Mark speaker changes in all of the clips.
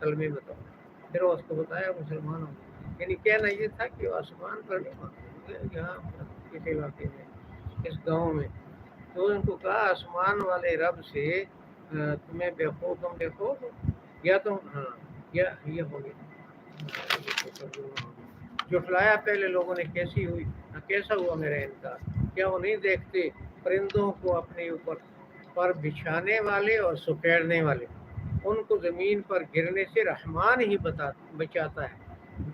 Speaker 1: कलमे बताओ। फिर उसको बताया मुसलमान हो। यानी कहना ये था कि वो आसमान पर नहीं मानते, यहाँ इस इलाके में, इस गांव में। तो उनको कहा आसमान वाले रब से तुम्हें बेवकूफ़, तुम बेवकूफ़ हो, या तुम, हाँ, या ये हो गया। जुटलाया पहले लोगों ने, कैसी हुई, कैसा हुआ मेरा इनकार, क्या वो नहीं देखते परिंदों को अपने ऊपर पर बिछाने वाले और सुकेड़ने वाले, उनको ज़मीन पर गिरने से रहमान ही बचाता है,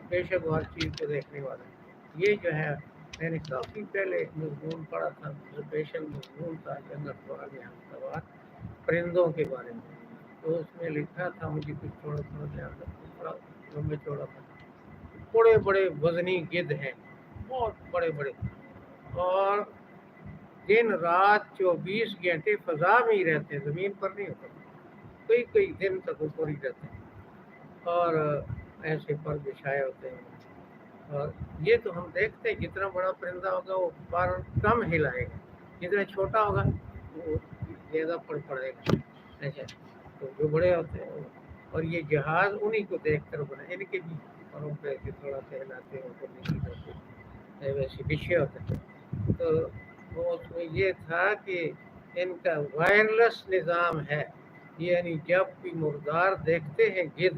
Speaker 1: बेशक वो हर चीज़ को देखने वाला है। ये जो है मैंने काफ़ी पहले मजमून पढ़ा था, स्पेशल मजमून था जंगल कुरान में सवाल परिंदों के बारे में। तो उसमें लिखा था, मुझे कुछ थोड़ा थोड़ा ध्यान रखना, थोड़ा लंबे चौड़ा था। बड़े बड़े वजनी गिद्ध हैं, बहुत बड़े बड़े, और दिन रात 24 घंटे फजा में ही रहते हैं, ज़मीन पर नहीं होते, कई कई दिन तक ऊपर ही रहते हैं, और ऐसे पर बिछाए होते हैं। और ये तो हम देखते हैं, जितना बड़ा परिंदा होगा वो पर कम हिलाएगा, जितना छोटा होगा वो ज़्यादा पड़ पड़ेगा। ऐसा, तो जो बड़े होते हैं और ये जहाज उन्हीं को देख कर बना, इनके भी परों पे ऐसे थोड़ा सा हिलाते हैं, ऊपर नीचे करते, वैसे विषय होते हैं। तो वो उसमें ये था कि इनका वायरलेस निज़ाम है, यानी जब भी मुर्दार देखते हैं गिद्ध,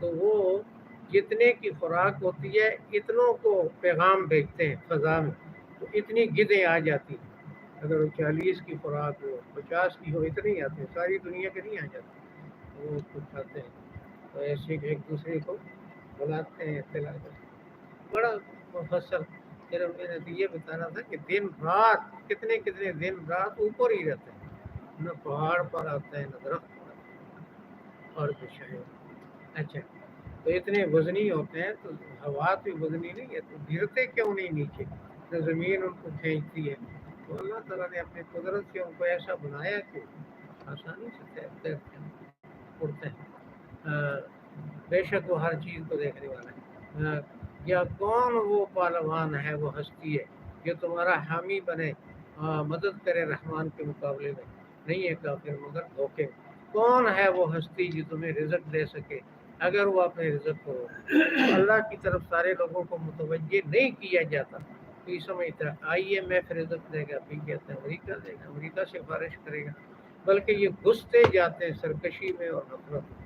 Speaker 1: तो वो जितने की खुराक होती है इतनों को पैगाम भेजते हैं फजा में, तो इतनी गिद्धें आ जाती हैं। अगर वो 40 की खुराक हो, 50 की हो, इतनी आती है, सारी दुनिया के नहीं आ जाती, वो उसको खाते हैं। तो ऐसे एक दूसरे को बुलाते हैं, खिलाते हैं, बड़ा मुफस्सल। फिर मैंने तो ये बताना था कि दिन रात कितने कितने दिन रात ऊपर ही रहते हैं, न पहाड़ पर आते हैं, न दरख्त पर आते हैं, और कुछ है। अच्छा, तो इतने वजनी होते हैं, तो हवा तो वजनी नहीं है, तो गिरते क्यों नहीं नीचे, तो ज़मीन उनको खींचती है। तो अल्लाह ताला ने अपनी कुदरत से उनको ऐसा बनाया कि आसानी से तैरते हैं, उड़ते हैं। बेशक वो हर चीज़ को देखने वाला है। या कौन वो पहलवान है, वो हस्ती है जो तुम्हारा हामी बने, मदद करे रहमान के मुकाबले में, नहीं है काफिर मगर धोखे में। कौन है वो हस्ती जो तुम्हें रिजक दे सके अगर वो अपने रिजक को रोके। अल्लाह की तरफ सारे लोगों को मुतवज्जे नहीं किया जाता, तो ये समझता IMF रिजक देगा, फिर कहते हैं अमेरिका देगा, अमेरिका सिफारिश करेगा, बल्कि ये घुसते जाते हैं सरकशी में और नफरत में।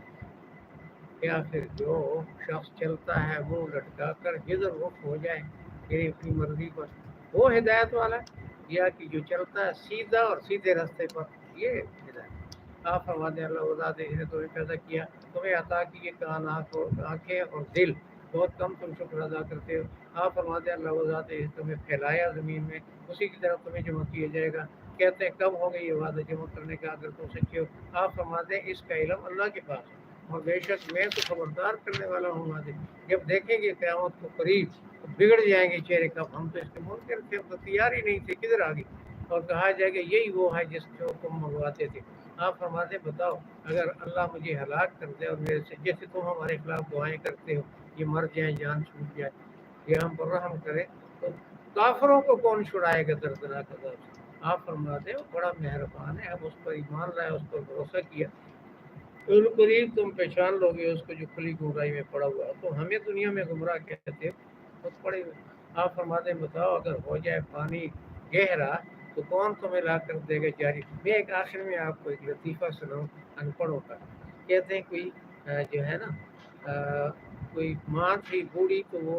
Speaker 1: या फिर जो शख्स चलता है मुंह लटका कर जिधर रुख हो जाए तेरी अपनी मर्जी पर, वो हिदायत वाला है, या कि जो चलता है सीधा और सीधे रास्ते पर, ये हिदायत। आप फरमाते हैं अल्लाह ने तुम्हें पैदा किया, तुम्हें अता किए कान, आँखें और दिल, बहुत कम तुम शुक्र अदा करते हो। आप फरमाते हैं अल्लाह ने तुम्हें फैलाया ज़मीन में, उसी की तरफ तुम्हें जमा किया जाएगा। कहते हैं कब होगा ये वादा जमा करने का अगर तुम सच्चे हो। आप फरमाते हैं इसका इल्म अल्लाह के पास है, और बेशक मैं तो खबरदार करने वाला हूँ वादे। जब देखेंगे क़यामत को करीब, तो बिगड़ जाएंगे चेहरे, कब हम तो इसके मुनकर थे, हम तो तैयार ही नहीं थे, किधर आ गई। और कहा जाएगा यही वो है जिसको तुम मंगवाते थे। आप फरमाते बताओ अगर अल्लाह मुझे हलाक कर दे और मेरे से, जैसे तुम हमारे खिलाफ दुआएं करते हो, ये मर जाए, जान छूट जाए, ये हम पर रहम करे, तो काफिरों को कौन छुड़ाएगा दर्दनाक अज़ाब से। आप फरमाते हो बड़ा मेहरबान है, अब उस पर ईमान लाए, उस पर भरोसा किया, तो करीब तुम पहचान लोगे उसको जो खुली गुमराही में पड़ा हुआ है। तो हमें दुनिया में गुमराह कहते हो, खुद पड़े हुए। आप फरमाते बताओ अगर हो जाए पानी गहरा, तो कौन तुम्हें ला कर देगा जारी। मैं एक आखिर में आपको एक लतीफ़ा सुनाऊँ अनपढ़ों का। कहते हैं कोई जो है ना, कोई माँ थी बूढ़ी, तो वो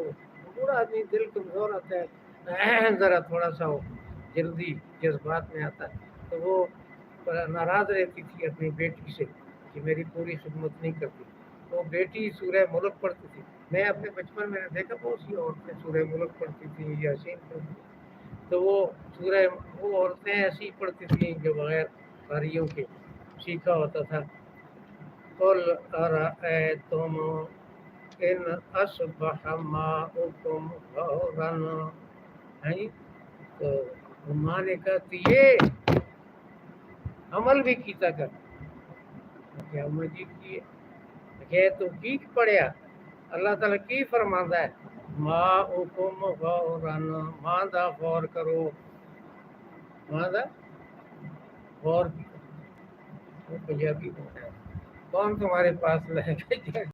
Speaker 1: बूढ़ा आदमी दिल कमज़ोर होता है, ज़रा थोड़ा सा वो जल्दी जज्बात में आता है, तो वो नाराज़ रहती थी अपनी बेटी से कि मेरी पूरी खिदमत नहीं करती। तो बेटी सूरह मुल्क पढ़ती थी। मैं अपने बचपन में देखा बहुत सी औरतें सूरह मुल्क पढ़ती थी, यासीन पढ़ती थी। तो वो औरतें ऐसी पढ़ती थी जो बगैर कारियों के सीखा होता था। कुल अरअयतुम इन अस्बह माउकुम गौरन, है जी। तो माँ ने कहा कि ये अमल भी कीता कर, क्या अम्मा जी किए, कहे तो की पढ़िया, अल्लाह ताला की फरमांदा है, माँ हुकुम गौरन, माँ दा गौर करो, माँ दा गौर की करो। वो पंजाबी बोल रहा है, कौन तुम्हारे पास लाएगा